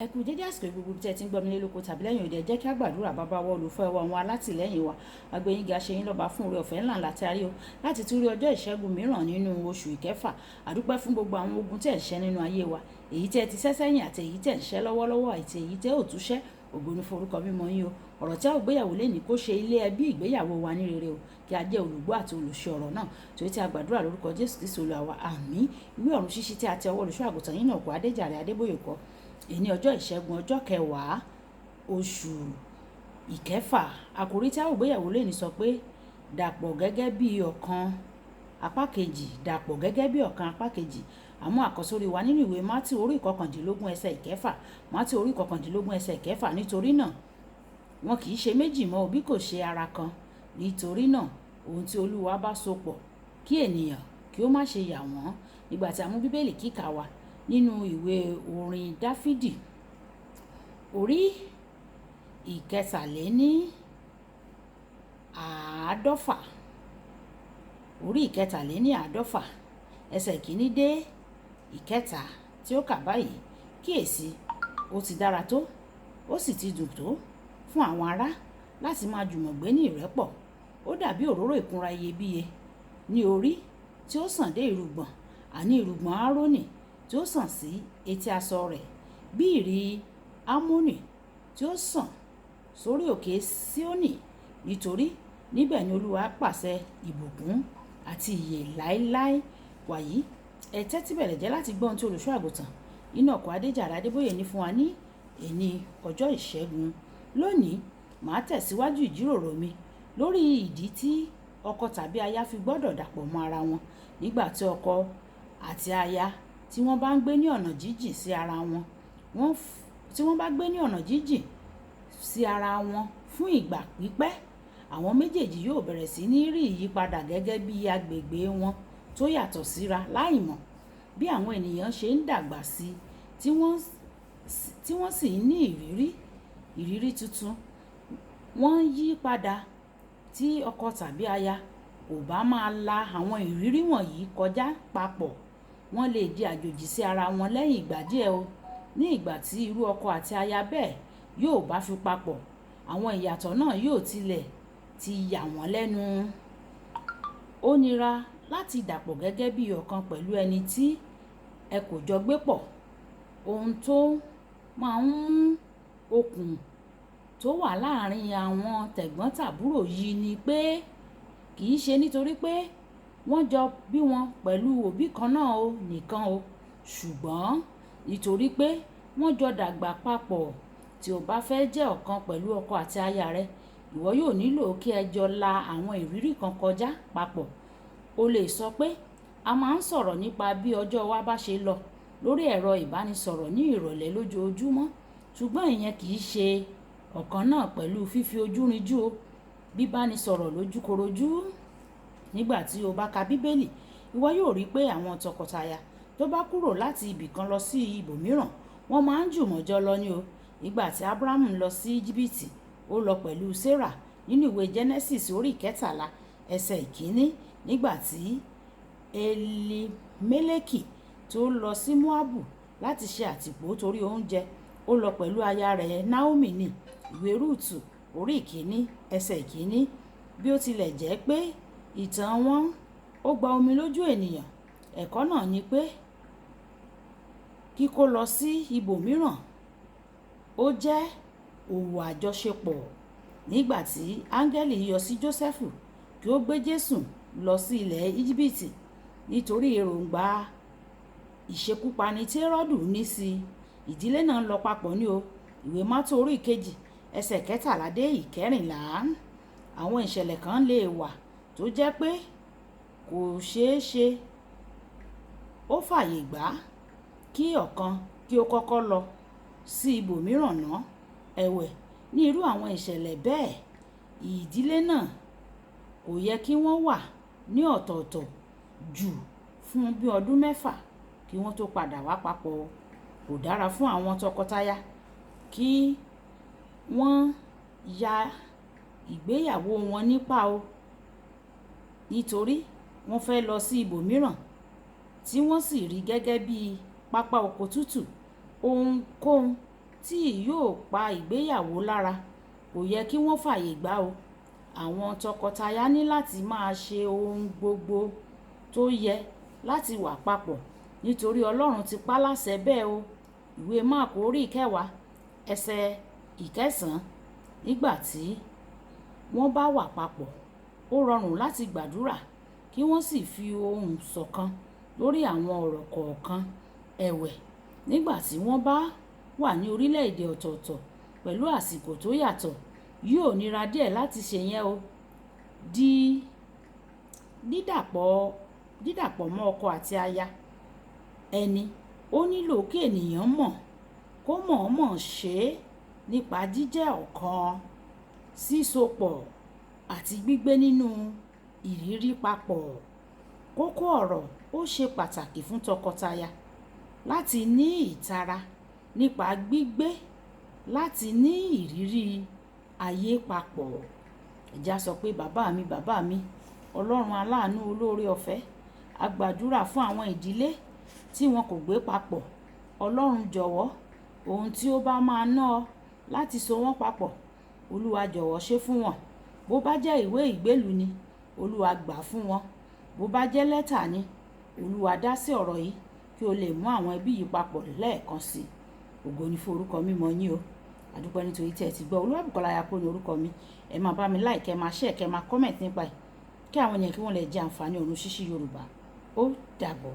Ẹ kú dédé àsìkò gbogbo tí ẹ ti ń gbọ́ mi nílé lóko tàbí lẹ́yìn òde, ẹ jẹ́ kí a gbàdúrà. Bàbá wa olùfẹ́ wa, àwọn alátìlẹ́yìn wa, agbẹ́yìnga ṣe yín lọ́ba fún oore ọ̀fẹ́ ńlá ńlá tí a rí o láti tún rí ọjọ́ ìṣẹ́gun mìíràn nínú oṣù ìkẹfà. Àdúpẹ́ fún gbogbo àwọn ogun tí ẹ̀ ń ṣẹ́ nínú ayé wa, èyí tí ẹ ti ṣẹ́ sẹ́yìn àti èyí tí ẹ̀ ń ṣẹ́ lọ́wọ́lọ́wọ́ àti èyí tí ò tún ṣẹ́. Ògo ni fún orúkọ mímọ́ yín o. Ọ̀rọ̀ tí a ò gbéyàwó lénìí kó ṣe ilé ẹbí ìgbéyàwó wa ní rere o, kí a jẹ́ olùgbọ́ àti olùṣe ọ̀rọ̀ náà. Torí tí a gbàdúrà lórúkọ Jésù Kristi Olúwa wa, àmín. Ìwé ọ̀run ṣíṣí tí a ti ọwọ́ olùṣọ́ àgùntàn yín náà kọ Adéjàre Adébóyè kọ. Èní ọjọ́ ìṣẹ́gun ọjọ́ kẹwàá oṣù ìkẹfà. Àkòrí tí a ò gbéyàwó lénìí sọ pé dàpọ̀ gẹ́gẹ́ bí ọ̀kan apá kejì, dàpọ̀ gẹ́gẹ́ bí ọ̀kan apá kejì. Àmọ́ àkọ́sórí wa nínú ìwé Mátíù orí ìkọkàndínlógún ẹsẹ̀ ìkẹfà. Mátíù orí ìkọkàndínlógún ẹsẹ̀ ìkẹfà. Nítorí náà wọn kì í ṣe méjì mọ́ bí kò ṣe ara kan. Nítorí náà ohun tí Olúwa bá so pọ̀ kí ènìyàn kí ó má ṣe yà wọ́n. Nígbà tí a mú Bíbélì kíkà wa nínú ìwé orin Dáfídì orí ìkẹtàléní àádọ́fà, orí ìkẹtàléní àádọ́fà ẹsẹ̀ ìkíní dé ìkẹta tí ó kà báyìí: kíyèsí, ó ti dára tó, ó sì ti dùn tó fún àwọn ará láti máa jùmọ̀ gbé ní ìrẹ́pọ̀. Ó dàbí òróró ìkunra iyebíye ní orí tí ó sàn dé irùngbọ̀n, àní irùngbọ̀n Áárónì tí ó sàn sí etí aṣọ rẹ̀, bí ìrì Ámónì tí ó sàn sórí òkè Síónì. Nítorí níbẹ̀ ni Olúwa pàṣẹ ìbùkún àti ìyè láéláé. Wàyí, ẹ tẹ́tí bẹ̀lẹ̀ jẹ́ láti gbọ́ ohun tí olùṣọ́ àgùntàn Enoch Adéjàre Adébóyè ní fún wa ní èní ọjọ́ ìṣẹ́gun. Lónìí, màá tẹ̀síwájú ìjíròrò mi lórí ìdí tí ọkọ tàbí aya fi gbọ́dọ̀ dàpọ̀ mọ́ ara wọn nígbà tí ọkọ àti aya tí wọ́n bá ń gbé ní ọ̀nà jíjìn sí ara wọn. Tí wọ́n bá gbé ní ọ̀nà jíjìn sí ara wọn fún ìgbà pípẹ́, àwọn méjèèjì yóò bẹ̀rẹ̀ sí ní rí ìyípadà gẹ́gẹ́ bí agbègbè wọn tó yàtọ̀ síra láìmọ̀. Bí àwọn ènìyàn ṣe ń dàgbà sí tí wọ́n sì ń ní ìrírí tuntun, wọ́n yí padà. Tí ọkọ tàbí aya kò bá máa la àwọn ìrírí wọ̀nyí kọjá papọ̀, wọ́n lè di àjòjì sí ara wọn lẹ́yìn ìgbà díẹ̀ o. Ní ìgbà tí irú ọkọ àti aya bẹ́ẹ̀ yóò bá fi papọ̀, àwọn ìyàtọ̀ náà yóò tilẹ̀ ti yà wọ́n lẹ́nu. Ó nira láti dàpọ̀ gẹ́gẹ́ bí ọ̀kan pẹ̀lú ẹni tí ẹ kò jọ gbé pọ̀. Ohun tó máa ń mú okùn tó wà láàárín àwọn tẹ̀gbọ́n-tàbúrò yìí ni pé kì í ṣe nítorí pé wọ́n jọ bí wọn pẹ̀lú òbí kan náà o nìkan o, ṣùgbọ́n nítorí pé wọ́n jọ dàgbà papọ̀. Tí o bá fẹ́ jẹ́ ọ̀kan pẹ̀lú ọkọ àti aya rẹ, ìwọ yóò nílò kí ẹ jọ la àwọn ìrírí kan kọjá papọ̀. O lè sọ pé a máa ń sọ̀rọ̀ nípa bí ọjọ́ wa bá ṣe lọ lórí ẹ̀rọ ìbánisọ̀rọ̀ ní ìrọ̀lẹ́ lójoojúmọ́, ṣùgbọ́n ìyẹn kì í ṣe ọ̀kan náà pẹ̀lú fífi ojú rinjú o, bíbánisọ̀rọ̀ lójúkorojú. Nígbà tí o bá ka Bíbélì, ìwọ yóò rí pé àwọn tọkọtaya tó bá kúrò láti ibì kan lọ sí ibòmíràn, wọ́n máa ń jùmọ̀ jọ lọ ní o. Nígbà tí Ábúráhámù lọ sí Íjíbítì, ó lọ pẹ̀lú Sárà nínú ìwé Genesis orí ìkẹtàlá ẹsẹ̀ ìkíní. Nígbà tí Elimélékì tó lọ sí Móábù láti ṣe àtìpó torí oúnjẹ, ó lọ pẹ̀lú aya rẹ̀ Náómì ní ìwé Rúùtù orí ìkíní ẹsẹ̀ ìkíní. Bí ó tilẹ̀ jẹ́ pé ìtàn wọn ó gba omi lójú ènìyàn, ẹ̀kọ́ náà ni pé kíkó lọ sí ibòmíràn ó jẹ́ òwò àjọṣepọ̀. Nígbà tí áńgẹ́lì yọ sí Jósẹ́fù kí ó gbé Jésù lọ sí ilẹ̀ Íjíbítì nítorí èròǹgbà ìṣekúpani tí Hẹ́rọ́dù ní sí ìdílé náà lọ papọ̀ ní o. Ìwé Mátíù orí ìkejì ẹsẹ̀ kẹtàlá dé ìkẹrìnlá. Àwọn ìṣẹ̀lẹ̀ kan lè wà tó jẹ́ pé kò ṣeé ṣe. Ó fàyè gbà kí ọ̀kan kí ó kọ́kọ́ lọ sí ibòmíràn náà. Ẹ̀wẹ̀, ní irú àwọn ìṣẹ̀lẹ̀ bẹ́ẹ̀, ìdílé náà kò yẹ kí wọ́n wà ní ọ̀tọ̀ọ̀tọ̀ jù fún bí ọdún 6 kí wọ́n tó padà wá papọ̀. Kò dára fún àwọn tọkọtaya kí wọ́n ya ìgbéyàwó wọn nípá o, nítorí wọ́n fẹ́ lọ sí ibòmíràn tí wọ́n sì rí gẹ́gẹ́ bí pápá oko tútù. Ohunkóhun tí yóò pa ìgbéyàwó lára kò yẹ kí wọ́n fààyè gbà o. Àwọn tọkọtaya ní láti máa ṣe ohun gbogbo tó yẹ láti wà papọ̀ nítorí Ọlọ́run ti pa láṣẹ bẹ́ẹ̀ o. Ìwé Máàkù orí 10 ẹsẹ̀ 9. Nígbà tí wọ́n bá wà papọ̀, ó rọrùn láti gbàdúrà kí wọ́n sì fi ohùn ṣọ̀kan lórí àwọn ọ̀rọ̀ kọ̀ọ̀kan. Ẹ̀wẹ̀, nígbà tí wọ́n bá wà ní orílẹ̀-èdè ọ̀tọ̀ọ̀tọ̀ pẹ̀lú àsìkò tó yàtọ̀, yóò nira díẹ̀ láti ṣe yẹn o. Dídàpọ̀ mọ́ ọkọ àti aya ẹni ó nílò kí ènìyàn kó mọ̀ọ́mọ̀ ṣe é nípa jíjẹ́ ọ̀kan, sísopọ̀ àti gbígbé nínú ìrírí papọ̀. Kókó ọ̀rọ̀ ó ṣe pàtàkì fún tọkọtaya láti ní ìtara nípa gbígbé láti ní ìrírí ayé papọ̀. Ẹja sọ pé bàbá mi, Ọlọ́run aláàánú olóore ọ̀fẹ́, a gbàdúrà fún àwọn ìdílé tí wọn kò gbé papọ̀. Ọlọ́run jọ̀wọ́, ohun tí ó bá máa ná ọ láti so wọ́n papọ̀, Olúwa jọ̀wọ́ ṣe fún wọn. Bó bá jẹ́ ìwé ìgbélùú ni, Olúwa gbà fún wọn. Bó bá jẹ́ lẹ́tà ni, Olúwa dá sí ọ̀rọ̀ yìí kí o lè mú àwọn ẹbí yìí papọ̀ lẹ́ẹ̀kan sí i. Ògo ni fún orúkọ mímọ́ yín o. Àdúpẹ́ nítorí tí ẹ ti gbọ́. Olúwàbùkọ́lá Ayákúrò ní orúkọ mi. Ẹ máa bá mi like, ẹ máa share, kẹ́ máa comment nípa ẹ̀ kí àwọn ènìyàn kí wọ́n lè jẹ àǹfààní ọ̀run ṣíṣí Yorùbá. Ó dàbọ̀.